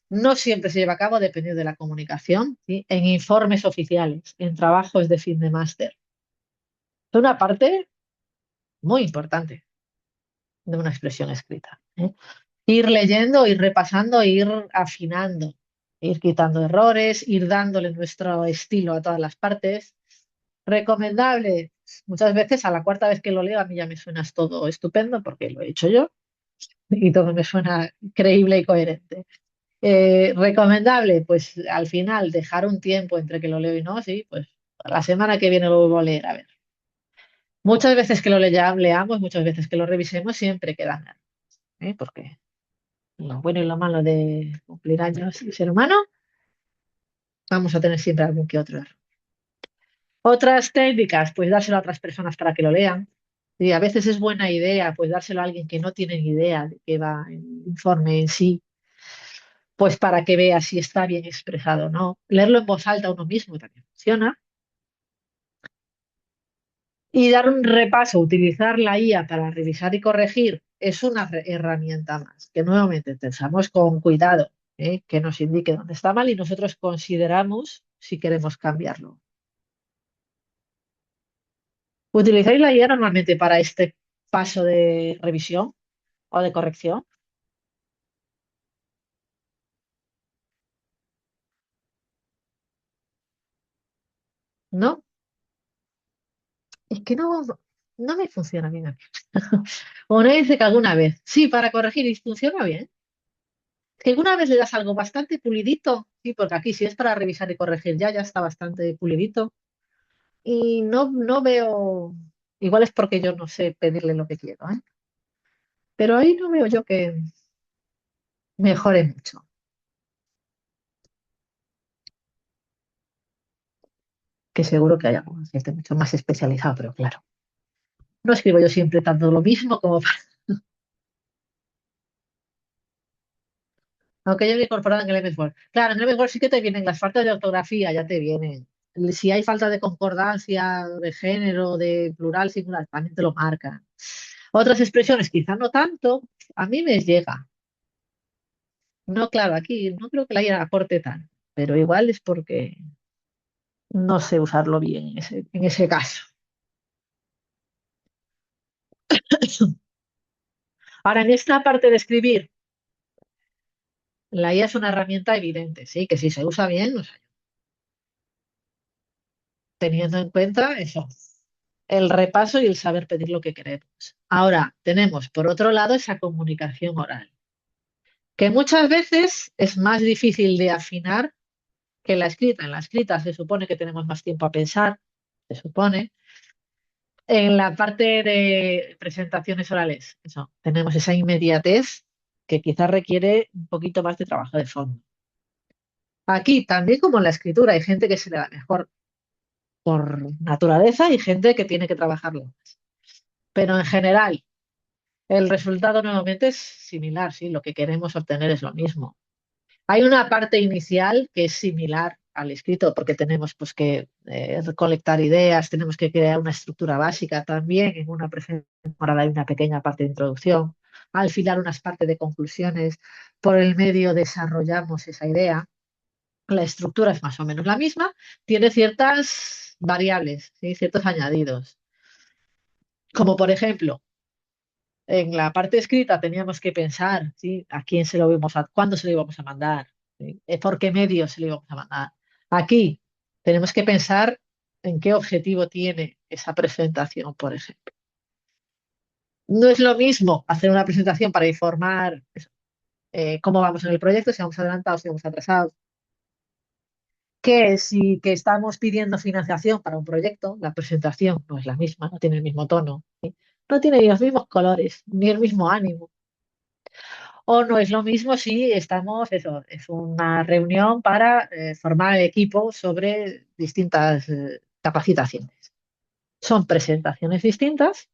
no siempre se lleva a cabo dependiendo de la comunicación, ¿sí? En informes oficiales, en trabajos de fin de máster. Es una parte muy importante de una expresión escrita, ¿eh? Ir leyendo, ir repasando, ir afinando, ir quitando errores, ir dándole nuestro estilo a todas las partes. Recomendable, muchas veces a la cuarta vez que lo leo a mí ya me suena todo estupendo porque lo he hecho yo y todo me suena creíble y coherente. Recomendable, pues al final dejar un tiempo entre que lo leo y no, sí, pues la semana que viene lo vuelvo a leer, a ver. Muchas veces que lo leamos, muchas veces que lo revisemos, siempre quedan errores, ¿eh? Porque lo bueno y lo malo de cumplir años y ser humano, vamos a tener siempre algún que otro error. Otras técnicas, pues dárselo a otras personas para que lo lean. Y a veces es buena idea, pues dárselo a alguien que no tiene ni idea de qué va el informe en sí, pues para que vea si está bien expresado o no. Leerlo en voz alta uno mismo también funciona. Y dar un repaso, utilizar la IA para revisar y corregir, es una herramienta más, que nuevamente pensamos con cuidado, que nos indique dónde está mal y nosotros consideramos si queremos cambiarlo. ¿Utilizáis la IA normalmente para este paso de revisión o de corrección? ¿No? Es que no me funciona bien a mí. O no dice que alguna vez, sí, para corregir y funciona bien. Que alguna vez le das algo bastante pulidito, sí, porque aquí si es para revisar y corregir ya está bastante pulidito. Y no veo, igual es porque yo no sé pedirle lo que quiero, ¿eh? Pero ahí no veo yo que mejore mucho. Que seguro que hay algún gente mucho más especializado, pero claro, no escribo yo siempre tanto lo mismo como para... Aunque yo lo he incorporado en el MS Word. Claro, en el MS Word sí que te vienen las faltas de ortografía, ya te vienen. Si hay falta de concordancia, de género, de plural, singular, también te lo marcan. Otras expresiones quizá no tanto, a mí me llega. No, claro, aquí no creo que la haya aporte tanto, pero igual es porque no sé usarlo bien en ese caso. Ahora, en esta parte de escribir, la IA es una herramienta evidente, sí, que si se usa bien, nos ayuda, teniendo en cuenta eso, el repaso y el saber pedir lo que queremos. Ahora, tenemos, por otro lado, esa comunicación oral, que muchas veces es más difícil de afinar que la escrita. En la escrita se supone que tenemos más tiempo a pensar, se supone. En la parte de presentaciones orales, eso, tenemos esa inmediatez que quizás requiere un poquito más de trabajo de fondo. Aquí, también como en la escritura, hay gente que se le da mejor por naturaleza y gente que tiene que trabajarlo más. Pero en general, el resultado nuevamente es similar, sí, lo que queremos obtener es lo mismo. Hay una parte inicial que es similar al escrito, porque tenemos pues, que recolectar ideas, tenemos que crear una estructura básica también. En una presentación oral hay una pequeña parte de introducción, al final unas partes de conclusiones, por el medio desarrollamos esa idea. La estructura es más o menos la misma, tiene ciertas variables, ¿sí? Ciertos añadidos, como por ejemplo, en la parte escrita teníamos que pensar, ¿sí? A quién se lo íbamos a, cuándo se lo íbamos a mandar, ¿sí? ¿Por qué medio se lo íbamos a mandar? Aquí tenemos que pensar en qué objetivo tiene esa presentación, por ejemplo. No es lo mismo hacer una presentación para informar cómo vamos en el proyecto, si vamos adelantados, si vamos atrasados, que si que estamos pidiendo financiación para un proyecto, la presentación no es la misma, no tiene el mismo tono, ¿sí? No tiene ni los mismos colores, ni el mismo ánimo. O no es lo mismo si estamos, eso, es una reunión para formar el equipo sobre distintas capacitaciones. Son presentaciones distintas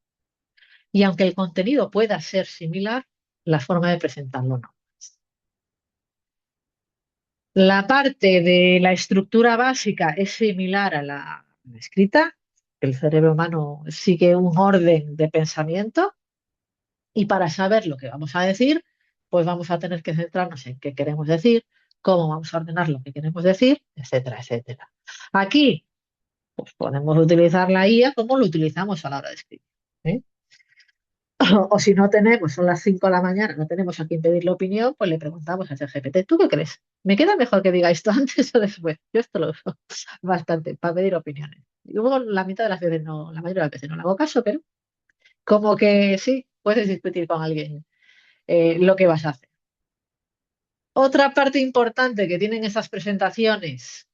y aunque el contenido pueda ser similar, la forma de presentarlo no. La parte de la estructura básica es similar a la escrita. El cerebro humano sigue un orden de pensamiento y para saber lo que vamos a decir, pues vamos a tener que centrarnos en qué queremos decir, cómo vamos a ordenar lo que queremos decir, etcétera, etcétera. Aquí, pues podemos utilizar la IA como lo utilizamos a la hora de escribir. ¿Eh? O si no tenemos, son las 5 de la mañana, no tenemos a quién pedirle opinión, pues le preguntamos a ChatGPT, ¿tú qué crees? ¿Me queda mejor que diga esto antes o después? Yo esto lo uso bastante para pedir opiniones. Y luego la mitad de las veces no, la mayoría de las veces no le hago caso, pero como que sí, puedes discutir con alguien lo que vas a hacer. Otra parte importante que tienen esas presentaciones,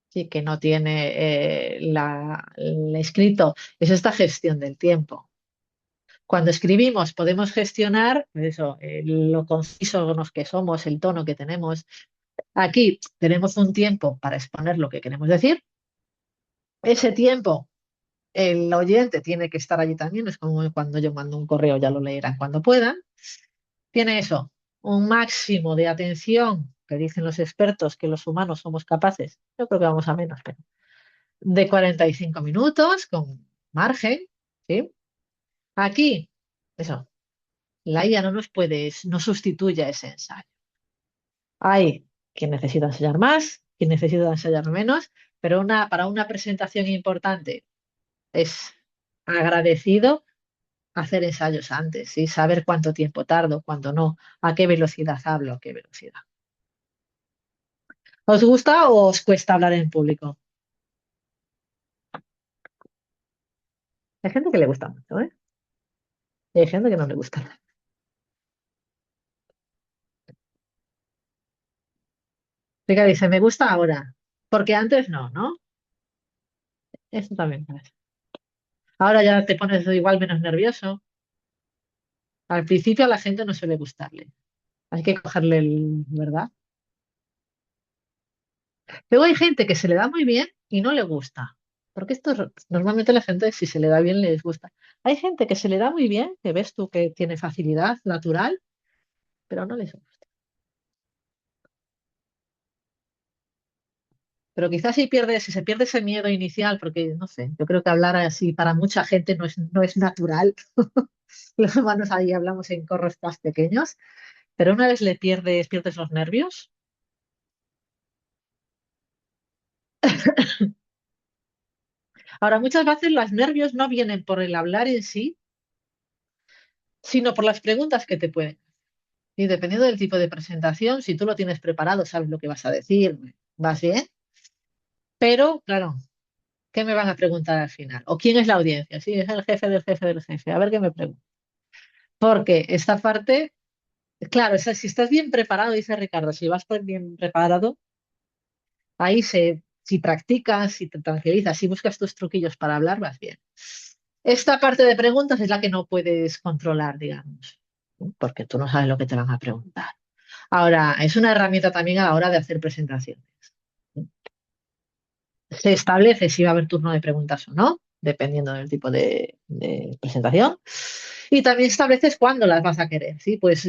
sí, que no tiene el escrito, es esta gestión del tiempo. Cuando escribimos podemos gestionar pues eso, lo concisos que somos, el tono que tenemos. Aquí tenemos un tiempo para exponer lo que queremos decir. Ese tiempo el oyente tiene que estar allí también, es como cuando yo mando un correo, ya lo leerán cuando puedan. Tiene eso, un máximo de atención, que dicen los expertos que los humanos somos capaces, yo creo que vamos a menos, pero de 45 minutos con margen, ¿sí? Aquí, eso, la IA no nos puede, no sustituye a ese ensayo. Hay quien necesita ensayar más, quien necesita ensayar menos, pero para una presentación importante es agradecido hacer ensayos antes, ¿sí? Saber cuánto tiempo tardo, cuánto no, a qué velocidad hablo, a qué velocidad. ¿Os gusta o os cuesta hablar en público? Hay gente que le gusta mucho, ¿eh? Y hay gente que no le gusta. Rica dice, me gusta ahora, porque antes no, ¿no? Eso también pasa. Ahora ya te pones igual menos nervioso. Al principio a la gente no suele gustarle. Hay que cogerle el, ¿verdad? Luego hay gente que se le da muy bien y no le gusta. Porque esto normalmente la gente, si se le da bien, les gusta. Hay gente que se le da muy bien, que ves tú que tiene facilidad natural, pero no les gusta. Pero quizás si se pierde ese miedo inicial, porque no sé, yo creo que hablar así para mucha gente no es natural. Los humanos ahí hablamos en corros más pequeños, pero una vez pierdes los nervios. Ahora, muchas veces los nervios no vienen por el hablar en sí, sino por las preguntas que te pueden. Y dependiendo del tipo de presentación, si tú lo tienes preparado, sabes lo que vas a decir, vas bien. Pero, claro, ¿qué me van a preguntar al final? ¿O quién es la audiencia? Sí, es el jefe del jefe del jefe. A ver qué me pregunta. Porque esta parte, claro, si estás bien preparado, dice Ricardo, si vas bien preparado, ahí si practicas, si te tranquilizas, si buscas tus truquillos para hablar, vas bien. Esta parte de preguntas es la que no puedes controlar, digamos, ¿no? Porque tú no sabes lo que te van a preguntar. Ahora, es una herramienta también a la hora de hacer presentaciones. Se establece si va a haber turno de preguntas o no, dependiendo del tipo de presentación. Y también estableces cuándo las vas a querer, ¿sí? Pues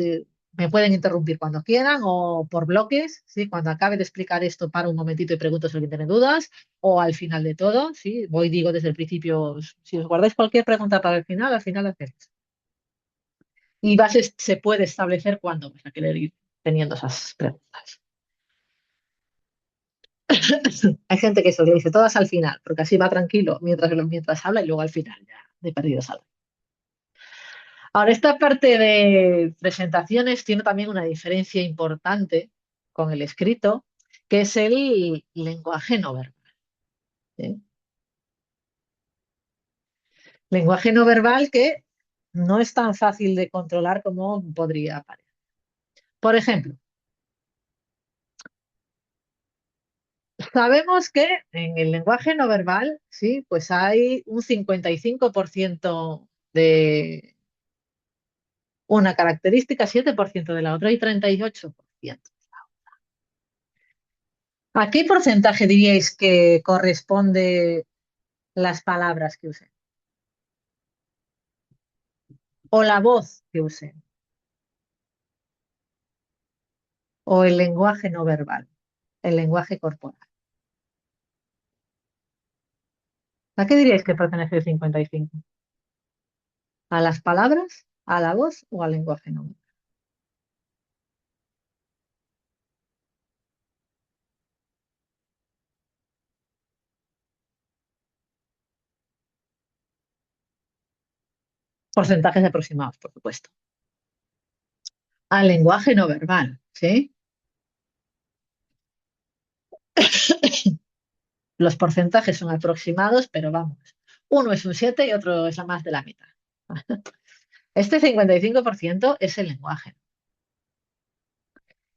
me pueden interrumpir cuando quieran o por bloques, ¿sí? Cuando acabe de explicar esto, paro un momentito y pregunto si alguien tiene dudas, o al final de todo, ¿sí? Voy, digo desde el principio, si os guardáis cualquier pregunta para el final, al final hacéis. Y se puede establecer cuándo vas a querer ir teniendo esas preguntas. Hay gente que eso le dice todas al final, porque así va tranquilo mientras habla y luego al final ya de perdido sale. Ahora, esta parte de presentaciones tiene también una diferencia importante con el escrito, que es el lenguaje no verbal. ¿Sí? Lenguaje no verbal que no es tan fácil de controlar como podría parecer. Por ejemplo, sabemos que en el lenguaje no verbal, sí, pues hay un 55% de una característica, 7% de la otra y 38%. ¿A qué porcentaje diríais que corresponde las palabras que usen? ¿O la voz que usen? ¿O el lenguaje no verbal? El lenguaje corporal. ¿A qué diríais que pertenece el 55? ¿A las palabras, a la voz o al lenguaje no verbal? Porcentajes aproximados, por supuesto. Al lenguaje no verbal, ¿sí? Los porcentajes son aproximados, pero vamos. Uno es un 7 y otro es la más de la mitad. Este 55% es el lenguaje.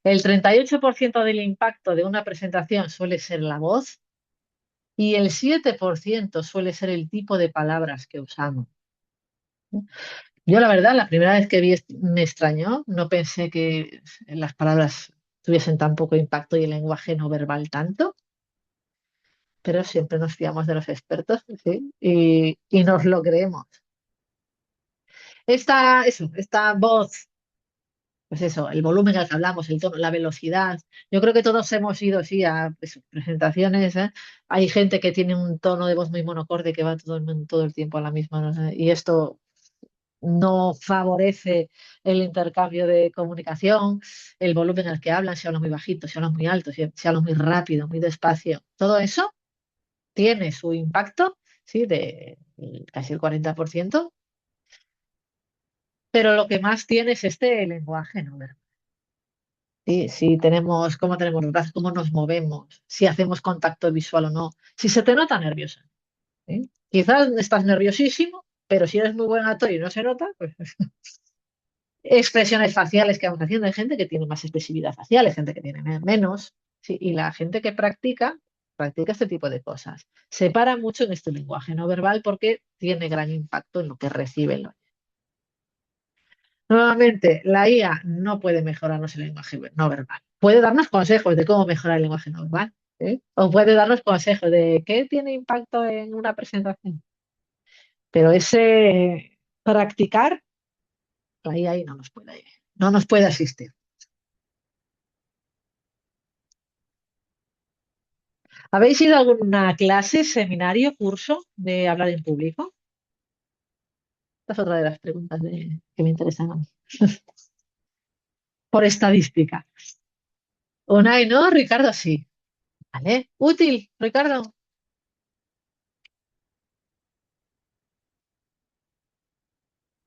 El 38% del impacto de una presentación suele ser la voz y el 7% suele ser el tipo de palabras que usamos. Yo, la verdad, la primera vez que vi me extrañó, no pensé que las palabras tuviesen tan poco impacto y el lenguaje no verbal tanto, pero siempre nos fiamos de los expertos, ¿sí? Y nos lo creemos. Esta voz, pues eso, el volumen al que hablamos, el tono, la velocidad. Yo creo que todos hemos ido, sí, a pues, presentaciones, ¿eh? Hay gente que tiene un tono de voz muy monocorde que va todo el tiempo a la misma, ¿no? Y esto no favorece el intercambio de comunicación, el volumen al que hablan, si hablan muy bajito, si hablan muy alto, si hablan muy rápido, muy despacio. Todo eso tiene su impacto, sí, de casi el 40%, pero lo que más tiene es este lenguaje no verbal. Sí, si tenemos, cómo tenemos los brazos, cómo nos movemos, si hacemos contacto visual o no, si se te nota nerviosa. ¿Sí? Quizás estás nerviosísimo, pero si eres muy buen actor y no se nota, pues expresiones faciales que vamos haciendo. Hay gente que tiene más expresividad facial, hay gente que tiene menos, sí, y la gente que practica este tipo de cosas. Se para mucho en este lenguaje no verbal porque tiene gran impacto en lo que reciben. Nuevamente, la IA no puede mejorarnos el lenguaje no verbal. Puede darnos consejos de cómo mejorar el lenguaje no verbal, ¿eh? O puede darnos consejos de qué tiene impacto en una presentación. Pero ese practicar, la IA ahí no nos puede asistir. ¿Habéis ido a alguna clase, seminario, curso de hablar en público? Esta es otra de las preguntas que me interesan a mí. Por estadística. Unai, ¿no? Ricardo, sí. ¿Vale? Útil, Ricardo.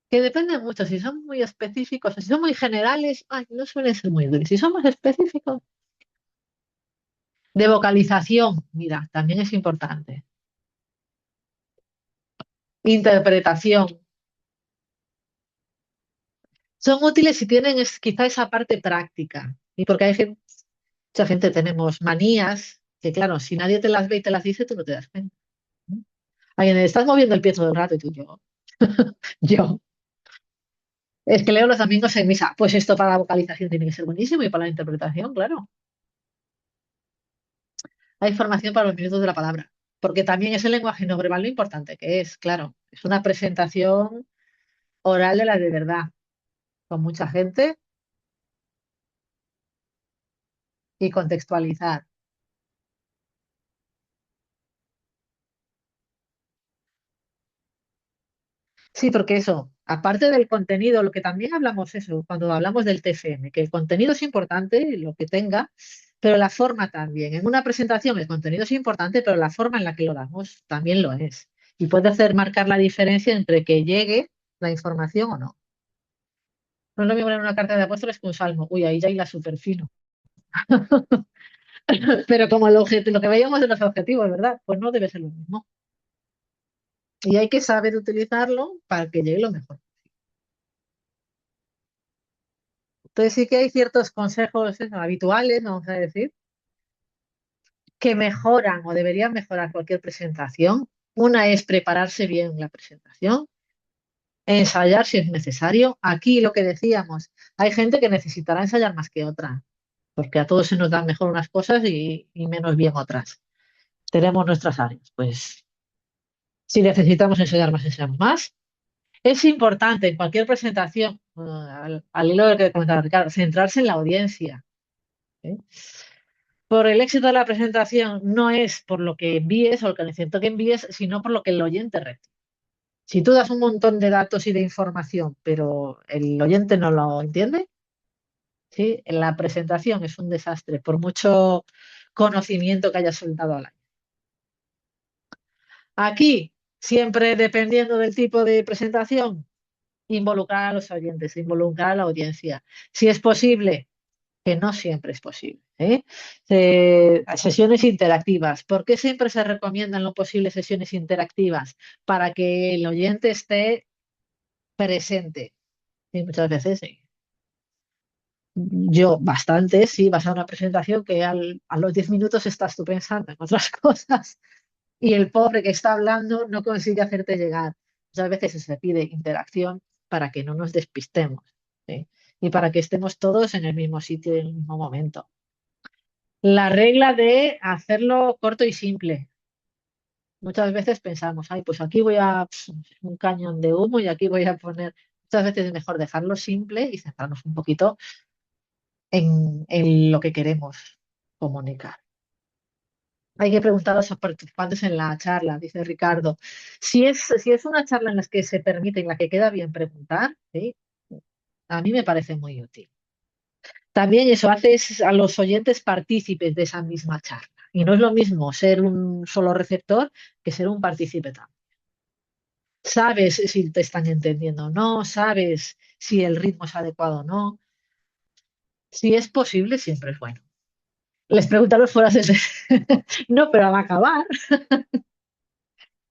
Que depende mucho. Si son muy específicos, si son muy generales, ay, no suelen ser muy útiles. Si son más específicos, de vocalización, mira, también es importante. Interpretación. Son útiles si tienen quizá esa parte práctica. Y porque mucha gente tenemos manías que, claro, si nadie te las ve y te las dice, tú no te das cuenta. Alguien, estás moviendo el pie todo el rato y tú, yo. Es que leo los domingos en misa. Pues esto para la vocalización tiene que ser buenísimo y para la interpretación, claro. Hay formación para los minutos de la palabra, porque también es el lenguaje no verbal lo importante que es, claro. Es una presentación oral de la de verdad, con mucha gente y contextualizar. Sí, porque eso, aparte del contenido, lo que también hablamos eso, cuando hablamos del TFM, que el contenido es importante, lo que tenga, pero la forma también. En una presentación el contenido es importante, pero la forma en la que lo damos también lo es. Y puede hacer marcar la diferencia entre que llegue la información o no. No es lo mismo leer una carta de apóstoles que un salmo. Uy, ahí ya hay la superfino. Pero como lo que veíamos de los objetivos, ¿verdad? Pues no debe ser lo mismo. Y hay que saber utilizarlo para que llegue lo mejor. Entonces sí que hay ciertos consejos eso, habituales, vamos a decir, que mejoran o deberían mejorar cualquier presentación. Una es prepararse bien la presentación, ensayar si es necesario. Aquí lo que decíamos, hay gente que necesitará ensayar más que otra, porque a todos se nos dan mejor unas cosas y menos bien otras. Tenemos nuestras áreas, pues si necesitamos ensayar más, ensayamos más. Es importante en cualquier presentación, al hilo de lo que comentaba Ricardo, centrarse en la audiencia. ¿Eh? Por el éxito de la presentación no es por lo que envíes o lo que necesito que envíes, sino por lo que el oyente recibe. Si tú das un montón de datos y de información, pero el oyente no lo entiende, ¿sí? La presentación es un desastre, por mucho conocimiento que hayas soltado al aire. Aquí, siempre dependiendo del tipo de presentación, involucrar a los oyentes, involucrar a la audiencia. Si es posible, que no siempre es posible. ¿Eh? Sesiones interactivas. ¿Por qué siempre se recomiendan lo posible sesiones interactivas? Para que el oyente esté presente. Y muchas veces, yo bastante, sí, vas a una presentación que a los 10 minutos estás tú pensando en otras cosas y el pobre que está hablando no consigue hacerte llegar. Muchas veces se pide interacción para que no nos despistemos, ¿sí? Y para que estemos todos en el mismo sitio y en el mismo momento. La regla de hacerlo corto y simple. Muchas veces pensamos, ay, pues aquí voy a un cañón de humo y aquí voy a poner. Muchas veces es mejor dejarlo simple y centrarnos un poquito en lo que queremos comunicar. Hay que preguntar a los participantes en la charla, dice Ricardo. Si es una charla en la que se permite, en la que queda bien preguntar, ¿sí? A mí me parece muy útil. También eso hace a los oyentes partícipes de esa misma charla. Y no es lo mismo ser un solo receptor que ser un partícipe también. Sabes si te están entendiendo o no, sabes si el ritmo es adecuado o no. Si es posible, siempre es bueno. Les pregunto a los fuera de no, pero al acabar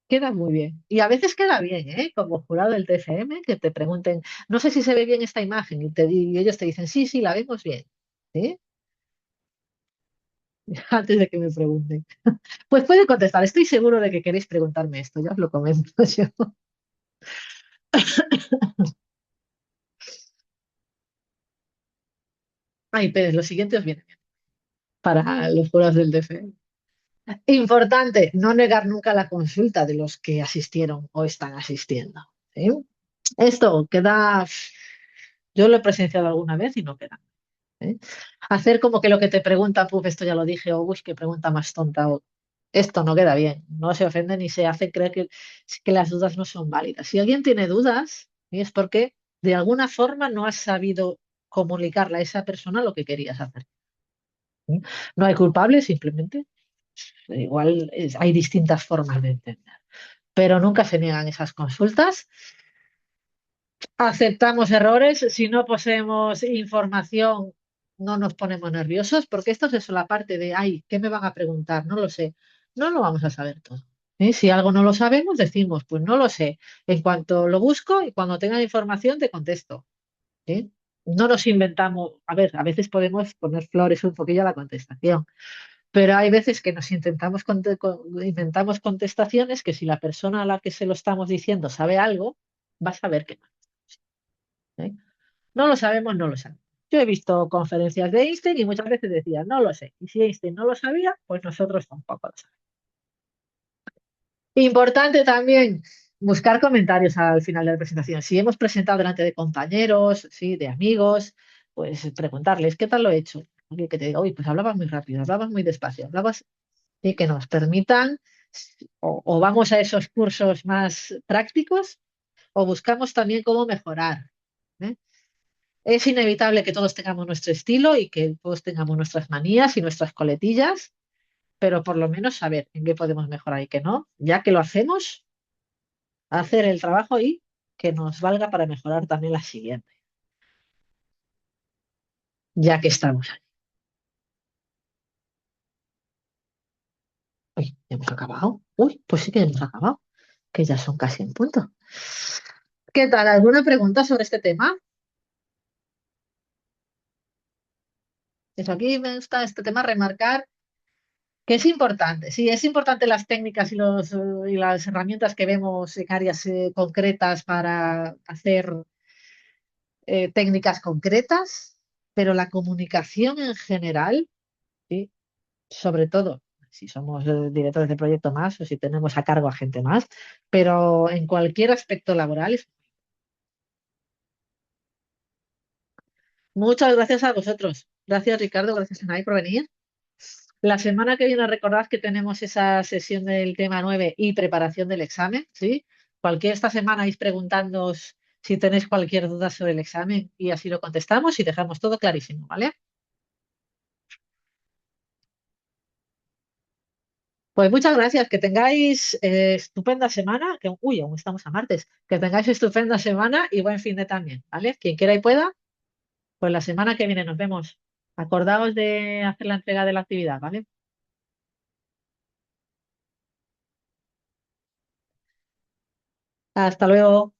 queda muy bien. Y a veces queda bien, ¿eh? Como jurado del TFM, que te pregunten, no sé si se ve bien esta imagen, y ellos te dicen, sí, sí, la vemos bien. ¿Sí? Antes de que me pregunten. Pues puede contestar, estoy seguro de que queréis preguntarme esto, ya os lo comento yo. Ay, Pérez, lo siguiente os viene bien para los jurados del TFM. Importante, no negar nunca la consulta de los que asistieron o están asistiendo. ¿Sí? Esto queda, yo lo he presenciado alguna vez y no queda. ¿Eh? Hacer como que lo que te preguntan, puf, esto ya lo dije, o uy, qué pregunta más tonta, o esto no queda bien. No se ofenden ni se hace creer que las dudas no son válidas. Si alguien tiene dudas, ¿sí? Es porque de alguna forma no has sabido comunicarle a esa persona lo que querías hacer. ¿Sí? No hay culpables, simplemente. Igual hay distintas formas de entender. Pero nunca se niegan esas consultas. Aceptamos errores. Si no poseemos información, no nos ponemos nerviosos, porque esto es eso, la parte de, ay, ¿qué me van a preguntar? No lo sé. No lo vamos a saber todo. ¿Eh? Si algo no lo sabemos, decimos, pues no lo sé. En cuanto lo busco y cuando tenga información, te contesto. ¿Eh? No nos inventamos, a ver, a veces podemos poner flores un poquillo a la contestación, pero hay veces que nos inventamos contestaciones que si la persona a la que se lo estamos diciendo sabe algo, va a saber que no. ¿Eh? No lo sabemos, no lo sabemos. Yo he visto conferencias de Einstein y muchas veces decía, no lo sé. Y si Einstein no lo sabía, pues nosotros tampoco lo sabemos. Importante también buscar comentarios al final de la presentación. Si hemos presentado delante de compañeros, sí, de amigos, pues preguntarles, ¿qué tal lo he hecho? Alguien que te diga, uy, pues hablabas muy rápido, hablabas muy despacio, hablabas, y que nos permitan, o vamos a esos cursos más prácticos, o buscamos también cómo mejorar. ¿Eh? Es inevitable que todos tengamos nuestro estilo y que todos tengamos nuestras manías y nuestras coletillas, pero por lo menos saber en qué podemos mejorar y qué no, ya que lo hacemos, hacer el trabajo y que nos valga para mejorar también la siguiente, ya que estamos ahí. Uy, ¿ya hemos acabado? Uy, pues sí que ya hemos acabado, que ya son casi en punto. ¿Qué tal? ¿Alguna pregunta sobre este tema? Eso aquí me gusta este tema remarcar que es importante. Sí, es importante las técnicas y las herramientas que vemos en áreas concretas para hacer técnicas concretas, pero la comunicación en general, ¿sí? Sobre todo si somos directores de proyecto más o si tenemos a cargo a gente más, pero en cualquier aspecto laboral. Muchas gracias a vosotros. Gracias, Ricardo. Gracias, Anay, por venir. La semana que viene recordad que tenemos esa sesión del tema 9 y preparación del examen, ¿sí? Cualquier esta semana vais preguntándoos si tenéis cualquier duda sobre el examen y así lo contestamos y dejamos todo clarísimo, ¿vale? Pues muchas gracias, que tengáis estupenda semana, que uy, aún estamos a martes, que tengáis estupenda semana y buen fin de también, ¿vale? Quien quiera y pueda, pues la semana que viene nos vemos. Acordaos de hacer la entrega de la actividad, ¿vale? Hasta luego.